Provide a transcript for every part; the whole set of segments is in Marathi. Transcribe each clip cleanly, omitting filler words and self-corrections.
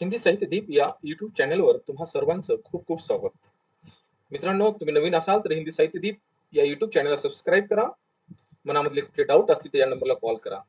हिंदी साहित्य दीप या YouTube चॅनलवर तुम्हा सर्वांचं खूप खूप स्वागत. मित्रांनो, तुम्ही नवीन असाल तर हिंदी साहित्य दीप या YouTube चॅनलला सबस्क्राईब करा. मनामधले कुठले डाऊट असतील तर या नंबरला कॉल करा.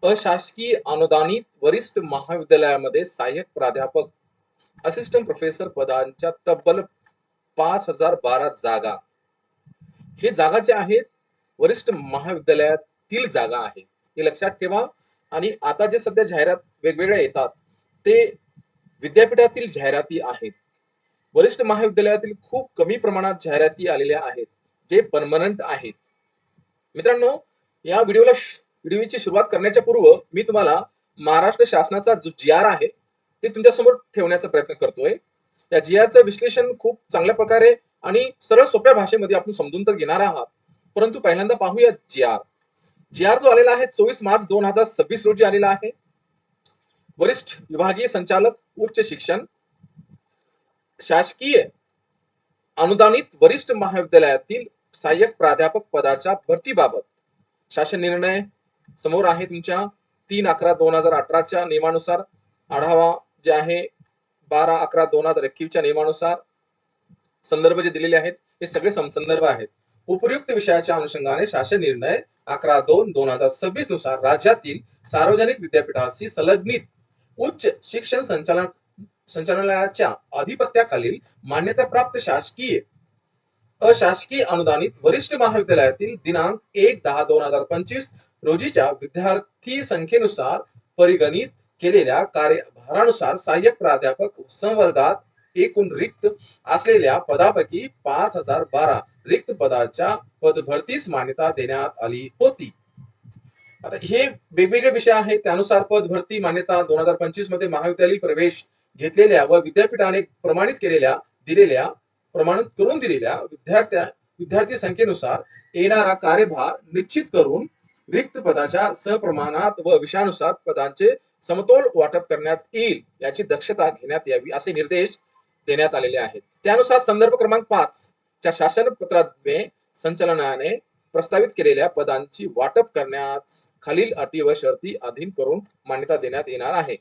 अशासकीय अनुदानित वरिष्ठ महाविद्यालयामध्ये सहाय्यक प्राध्यापक, असिस्टंट प्रोफेसर पदांच्या तब्बल 5,012 जागा. हे जागा ज्या आहेत वरिष्ठ महाविद्यालयातील जागा आहेत. हे लक्षात ठेवा. आणि आता जे सध्या जाहिरात वेगवेगळ्या येतात ते विद्यापीठातील जाहिराती आहेत. वरिष्ठ महाविद्यालयातील खूप कमी प्रमाणात जाहिराती आलेल्या आहेत जे परमनंट आहेत. मित्रांनो, या व्हिडिओची सुरुवात करण्याच्या पूर्व मी तुम्हाला महाराष्ट्र शासनाचा जो जी आर आहे ते तुमच्या समोर ठेवण्याचा प्रयत्न करतोय. या जी आरचं विश्लेषण खूप चांगल्या प्रकारे आणि सरळ सोप्या भाषेमध्ये आपण समजून तर घेणार आहात. परंतु पहिल्यांदा पाहूया जी आर. जी आर जो आलेला आहे 24 मार्च 2026 रोजी आलेला आहे. वरिष्ठ विभागीय संचालक उच्च शिक्षण, शासकीय अनुदानित वरिष्ठ महाविद्यालयातील सहाय्यक प्राध्यापक पदाच्या भरतीबाबत शासन निर्णय समोर आहे तुमच्या. 3/11/2018 नियमानुसार आढावा जे आहे 12/11/2021 नियमानुसार संदर्भ जे दिलेले आहेत हे सगळे संदर्भ आहेत. उपयुक्त विषयाच्या अनुषंगाने शासन निर्णय 11/2/2026 नुसार राज्यातील सार्वजनिक विद्यापीठाशी संलग्नित उच्च शिक्षण संचालनालयाच्या अधिपत्याखालील मान्यताप्राप्त शासकीय अशासकीय अनुदानित वरिष्ठ महाविद्यालयातील दिनांक 1/10/2025 रोजीच्या विद्यार्थी संख्येनुसार परिगणित केलेल्या कार्यभारानुसार सहाय्यक प्राध्यापक संवर्गात एकूण रिक्त असलेल्या पदापैकी 5,012 रिक्त पदाच्या पदभरतीस मान्यता देण्यात आली होती. आता हे वेगवेगळे विषय आहेत त्यानुसार पद भरती मान्यता 2025 मध्ये महाविद्यालयीन प्रवेश घेतलेल्या व विद्यापीठाने प्रमाणित करून दिलेल्या विद्यार्थी संख्येनुसार येणारा कार्यभार निश्चित करून रिक्त पदाच्या सप्रमाणात व विषयानुसार पदांचे समतोल वाटप करण्यात येईल याची दक्षता घेण्यात यावी असे निर्देश देण्यात आलेले आहेत. त्यानुसार संदर्भ क्रमांक 5 च्या शासन पत्राद्वारे संचालनाने प्रस्तावित केलेल्या पदांची वाटप करण्यास खालील अटी व शर्ती अधीन करून मान्यता देण्यात येणार आहे.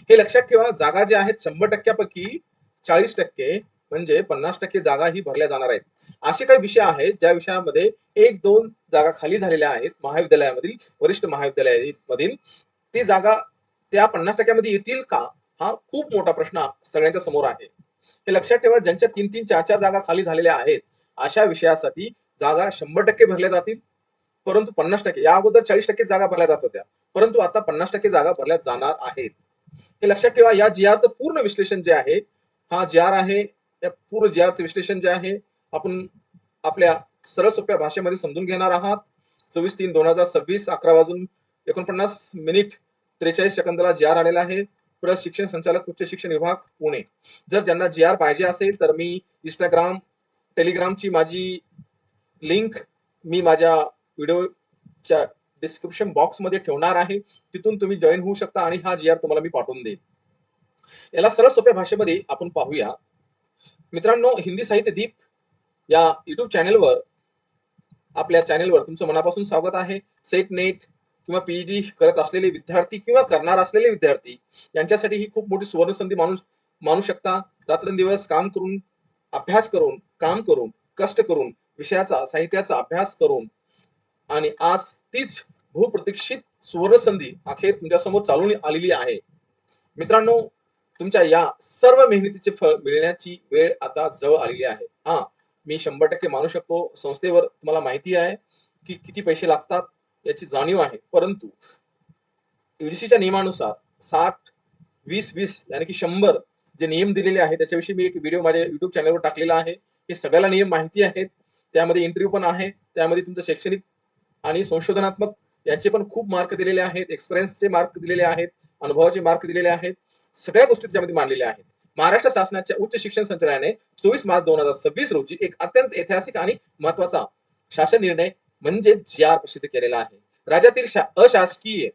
हे लक्षात ठेवा. जागा ज्या आहेत 100% 40% म्हणजे 50% जागा ही भरल्या जाणार आहेत. असे काही विषय आहेत ज्या विषयामध्ये 1-2 जागा खाली झालेल्या आहेत महाविद्यालयामधील वरिष्ठ महाविद्यालयामधील. ती जागा त्या 50% मध्ये येतील का हा खूप मोठा प्रश्न सगळ्यांच्या समोर आहे. हे लक्षात ठेवा. ज्यांच्या 3-3 4-4 जागा खाली झालेल्या आहेत अशा विषयासाठी जागा 100% भरल्या जातील. परंतु 50% या अगोदर 40% जागा भरल्या जात होत्या परंतु आता 50% जागा भरल्या जाणार आहेत. हे लक्षात ठेवा. या जी आरचं पूर्ण विश्लेषण जे आहे हा जी आर आहे या पूर्ण जी आरचं विश्लेषण जे आहे आपण आपल्या सरळ सोप्या भाषेमध्ये समजून घेणार आहात. 24/3/2026 11:49 जी आर आलेला आहे. प्रशिक्षण संचालक उच्च शिक्षण विभाग पुणे. जर ज्यांना जी आर पाहिजे असेल तर मी इंस्टाग्राम टेलिग्रामची माझी लिंक मी माझ्या व्हिडिओच्या डिस्क्रिप्शन बॉक्स मध्ये ठेवणार आहे. तिथून तुम्ही जॉईन होऊ शकता आणि हा जी आर तुम्हाला मी पाठवून देईन. याला सरळ सोप्या भाषेमध्ये आपण पाहूया. मित्रांनो, हिंदी साहित्य दीप या YouTube चॅनलवर आपल्या चॅनलवर तुमचं मनापासून स्वागत आहे. सेट नेट किंवा पीएचडी करत असलेले विद्यार्थी किंवा करणार असलेले विद्यार्थी यांच्यासाठी ही खूप मोठी सुवर्ण संधी मानू शकता. रात्रंदिवस काम करून अभ्यास करून काम करून कष्ट करून विषयाचा साहित्याचा अभ्यास करून आणि आज तीच बहुप्रतीक्षित सुवर्ण संधी अखेर तुमच्या समोर चालून आलेली आहे. मित्रांनो, तुमच्या या सर्व मेहनतीचे फळ मिळण्याची वेळ आता जवळ आलेली आहे. मी 100% मानू शकतो. संस्थेवर तुम्हाला माहिती आहे की किती पैसे लागतात याची जाणीव आहे. परंतु UGCच्या नियमानुसार 60-20-20 यानी की 100 जे नियम दिलेले आहेत त्याच्याविषयी मी एक व्हिडिओ माझ्या YouTube चॅनलवर टाकलेला आहे. हे सगळ्याला नियम माहिती आहेत. त्यामध्ये इंटरव्ह्यू पण आहे. त्यामध्ये तुमचं शैक्षणिक आणि संशोधनात्मक यांचे पण खूप मार्क दिलेले आहेत. एक्सपिरियन्सचे मार्क दिलेले आहेत. अनुभवाचे मार्क दिलेले आहेत. सगळ्या गोष्टी त्याच्यामध्ये मांडलेल्या आहेत. महाराष्ट्र शासनाच्या उच्च शिक्षण संचालनाने 24 मार्च 2026 रोजी एक अत्यंत ऐतिहासिक आणि महत्वाचा शासन निर्णय म्हणजे जी आर प्रसिद्ध केलेला आहे. राज्यातील अशासकीय,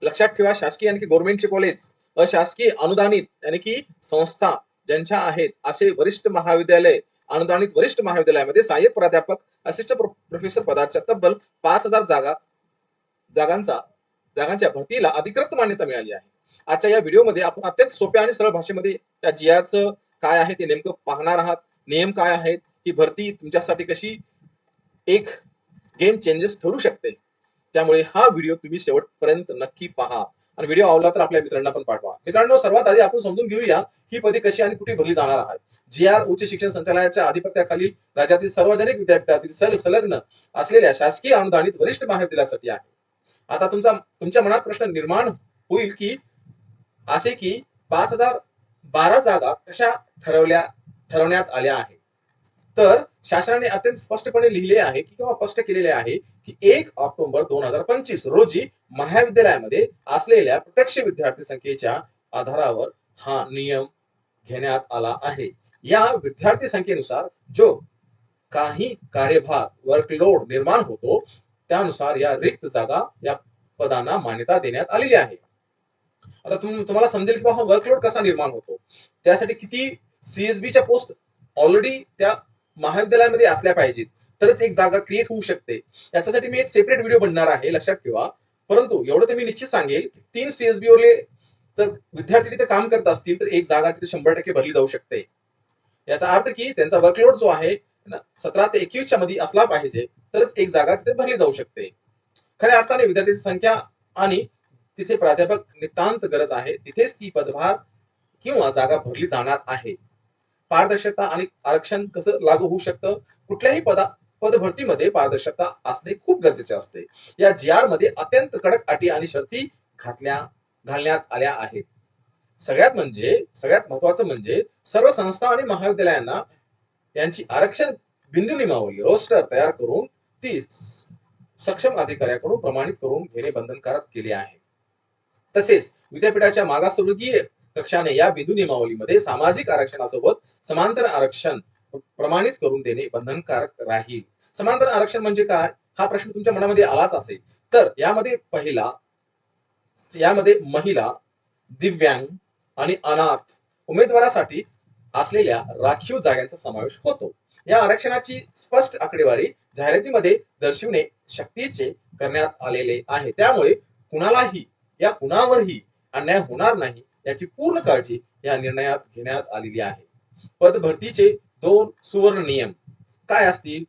लक्षात ठेवा, शासकीय यानी की गव्हर्नमेंटचे कॉलेज, अशासकीय अनुदानित यानी की संस्था ज्यांच्या आहेत असे वरिष्ठ महाविद्यालय अनुदानित वरिष्ठ महाविद्यालयामध्ये सहाय्यक प्राध्यापक असिस्टंट प्रोफेसर पदाच्या तब्बल 5,000 जागांच्या भरतीला अधिकृत मान्यता मिळाली आहे. आजच्या या व्हिडिओमध्ये आपण अत्यंत सोप्या आणि सरळ भाषेमध्ये त्या GRचं काय आहे ते नेमकं पाहणार आहात. नियम काय आहेत, ही भरती तुमच्यासाठी कशी एक गेम चेंजेस ठरू शकते. त्यामुळे हा व्हिडिओ तुम्ही शेवटपर्यंत नक्की पहा आणि व्हिडिओ आवडला तर आपल्या मित्रांना पण पाठवा. मित्रांनो, सर्वात आधी आपण समजून घेऊया ही पदे कशी आणि कुठे भरली जाणार आहेत. उच्च शिक्षण संचालनालयाच्या आधिपत्याखालील राज्यातील सार्वजनिक विद्यापीठातील संलग्न असलेल्या शासकीय अनुदानित वरिष्ठ महाविद्यालयासाठी आहे. आता तुमच्या मनात प्रश्न निर्माण होईल की असे की 5012 जागा कशा ठरवण्यात आल्या आहेत. तर शासनाने अत्यंत स्पष्टपणे लिहिले आहे किंवा स्पष्ट केलेले आहे की 1 ऑक्टोबर 2025 रोजी महाविद्यालयामध्ये असलेल्या प्रत्यक्ष विद्यार्थी संख्येच्या आधारावर हा नियम घेण्यात आला आहे. या विद्यार्थी संख्येनुसार जो काही कार्यभार वर्कलोड निर्माण होतो त्यानुसार या रिक्त जागा या पदांना मान्यता देण्यात आलेली आहे. आता तुम्हाला समजेल की हा वर्कलोड कसा निर्माण होतो. त्यासाठी किती CSBच्या पोस्ट ऑलरेडी त्या महाविद्यालयामध्ये असल्या पाहिजेत तरच एक जागा क्रिएट होऊ शकते. याच्यासाठी मी एक सेपरेट व्हिडिओ बनणार आहे, लक्षात ठेवा. परंतु एवढं तर मी निश्चित सांगेल की 3 CSB वरले जर विद्यार्थी तिथे काम करत असतील तर एक जागा तिथे 100% भरली जाऊ शकते. याचा अर्थ की त्यांचा वर्कलोड जो आहे 17 ते 21च्या मध्ये असला पाहिजे तरच एक जागा तिथे भरली जाऊ शकते. खऱ्या अर्थाने विद्यार्थ्यांची संख्या आणि तिथे प्राध्यापक नितांत गरज आहे तिथेच ती पदभार किंवा जागा भरली जाणार आहे. पारदर्शकता आणि आरक्षण कसं लागू होऊ शकतं. कुठल्याही पदभरतीमध्ये पारदर्शकता असणे खूप गरजेचे असते. या GR मध्ये अत्यंत कडक अटी आणि शर्ती घालण्यात आल्या आहेत. सगळ्यात महत्वाचं म्हणजे सर्व संस्था आणि महाविद्यालयांना यांची आरक्षण बिंदू नियमावली रोस्टर तयार करून ती सक्षम अधिकाऱ्याकडून प्रमाणित करून घेणे बंधनकारक केले आहे. तसेच विद्यापीठाच्या मागासवर्गीय कक्षाने या बिंदू नियमावलीमध्ये सामाजिक आरक्षणासोबत समांतर आरक्षण प्रमाणित करून देणे बंधनकारक राहील. समांतर आरक्षण म्हणजे काय, हा प्रश्न तुमच्या मनामध्ये आलाच असेल. तर यामध्ये महिला, दिव्यांग आणि अनाथ उमेदवारासाठी असलेल्या राखीव जागांचा समावेश होतो. या आरक्षणाची स्पष्ट आकडेवारी जाहिरातीमध्ये दर्शविणे सक्तीचे करण्यात आलेले आहे. त्यामुळे कुणावरही अन्याय होणार नाही याची पूर्ण काळजी या निर्णयात घेण्यात आलेली आहे. पदभरतीचे 2 सुवर्ण नियम काय असतील.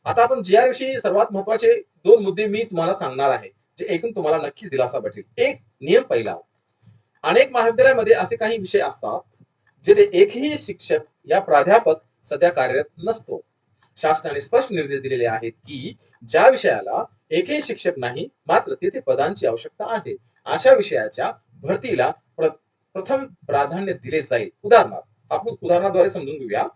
आता आपण GR विषयी सर्वात महत्वाचे 2 मुद्दे मी तुम्हाला सांगणार आहे जे ऐकून तुम्हाला नक्कीच दिलासा भेटेल. एक नियम पहिला, अनेक महाविद्यालयामध्ये असे काही विषय असतात जेथे एकही शिक्षक या प्राध्यापक सध्या कार्यरत नसतो. शासनाने स्पष्ट निर्देश दिलेले आहेत की ज्या विषयाला एकही शिक्षक नाही मात्र तेथे पदांची आवश्यकता आहे अशा विषयाच्या भरतीला प्रथम प्राधान्य दिले जाईल. आपण उदाहरणाद्वारे समजून घेऊया.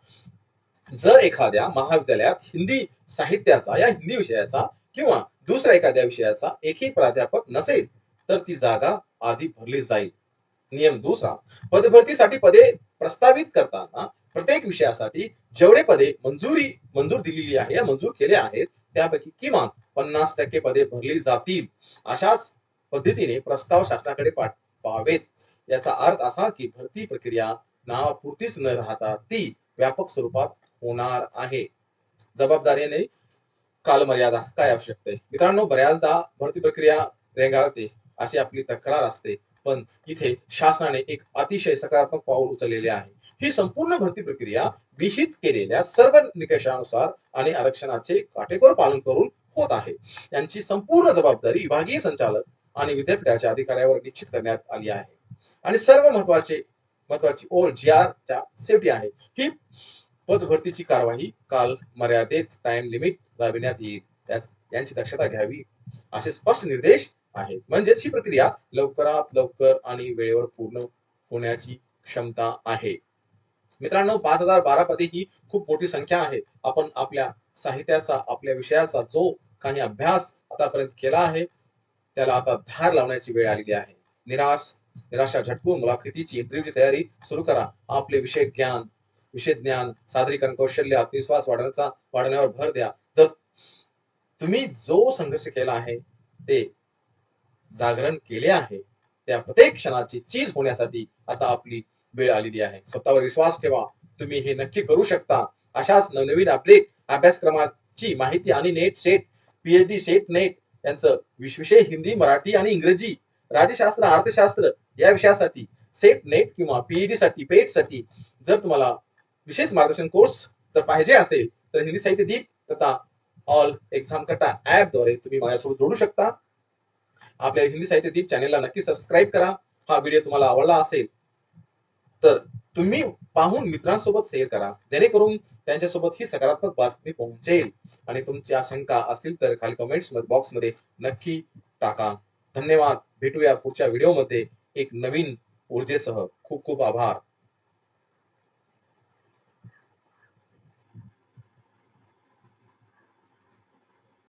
जर एखाद्या महाविद्यालयात हिंदी साहित्याचा या हिंदी विषयाचा किंवा दुसऱ्या एखाद्या विषयाचा एकही प्राध्यापक नसेल तर ती जागा आधी भरली जाईल. नियम दुसरा, पदभरतीसाठी पदे प्रस्तावित करताना प्रत्येक विषयासाठी जेवढे पदे मंजूर दिलेली आहे या मंजूर केले आहेत त्यापैकी किमान 50% पदे भरली जातील. अशाच पद्धतीने प्रस्ताव शासनाकडे पाठवावेत. याचा अर्थ असा की भरती प्रक्रिया नावापुरतीच न राहता ती व्यापक स्वरूपात होणार आहे. जबाबदारीने कालमर्यादा काय आवश्यकता आहे. मित्रांनो, बऱ्याचदा भरती प्रक्रिया रेंगाळते अशी आपली तक्रार असते, पण इथे शासनाने एक अतिशय सकारात्मक पाऊल उचललेले आहे. ही संपूर्ण भरती प्रक्रिया विहित केलेल्या सर्व निकषानुसार आणि आरक्षणाचे काटेकोर पालन करून होत आहे. यांची संपूर्ण जबाबदारी विभागीय संचालक आणि विद्यापीठाच्या अधिकाऱ्यावर निश्चित करण्यात आली आहे. आणि सर्व महत्वाची ओळ GR च्या शेवटी आहे. ही पदभरतीची कारवाई काल मर्यादेत टाइम लिमिट राबविण्यात येईल यांची दक्षता घ्यावी असे स्पष्ट निर्देश आहेत. म्हणजेच ही प्रक्रिया लवकरात लवकर आणि वेळेवर पूर्ण होण्याची क्षमता आहे. मित्रांनो, 5012 पदे ही खूप मोठी संख्या आहे. आपण आपल्या साहित्याचा आपल्या विषयाचा जो काही अभ्यास आतापर्यंत केला आहे त्याला आता धार लावण्याची वेळ आलेली आहे. निराशा झटकून मुलाखतीची इंटरव्ह्यूची तयारी सुरू करा. आपले विषय ज्ञान, सादरीकरण कौशल्य, आत्मविश्वास वाढवण्यावर भर द्या. जर तुम्ही जो संघर्ष केला आहे ते जागरण केले आहे त्या प्रत्येक क्षणाची चीज होण्यासाठी आता आपली वेळ आलेली आहे. स्वतःवर विश्वास ठेवा. तुम्ही हे नक्की करू शकता. अशाच नवनवीन अपडेट अभ्यासक्रमाची माहिती आणि net set, PhD set net यांचं विषय हिंदी, मराठी आणि इंग्रजी राज्यशास्त्र, अर्थशास्त्र या विषयासाठी सेट नेट किंवा पीईडी साठी पेट साठी जर तुम्हाला विशेष मार्गदर्शन कोर्स जर पाहिजे असेल तर हिंदी साहित्य दीप तथा ऑल एक्झाम कट्टा ऍप द्वारे तुम्ही माझ्यासोबत जोडू शकता. आपल्या हिंदी साहित्य दीप चॅनेलला नक्की सबस्क्राईब करा. हा व्हिडिओ तुम्हाला आवडला असेल तर तुम्ही पाहून मित्रांसोबत शेअर करा, जेणेकरून त्यांच्यासोबत ही सकारात्मक बातमी पोहोचेल. आणि तुमच्या शंका असतील तर खाली कमेंट्स बॉक्समध्ये नक्की टाका. धन्यवाद. भेटूया पुढच्या व्हिडिओमध्ये एक नवीन ऊर्जेसह. खूप खूप आभार.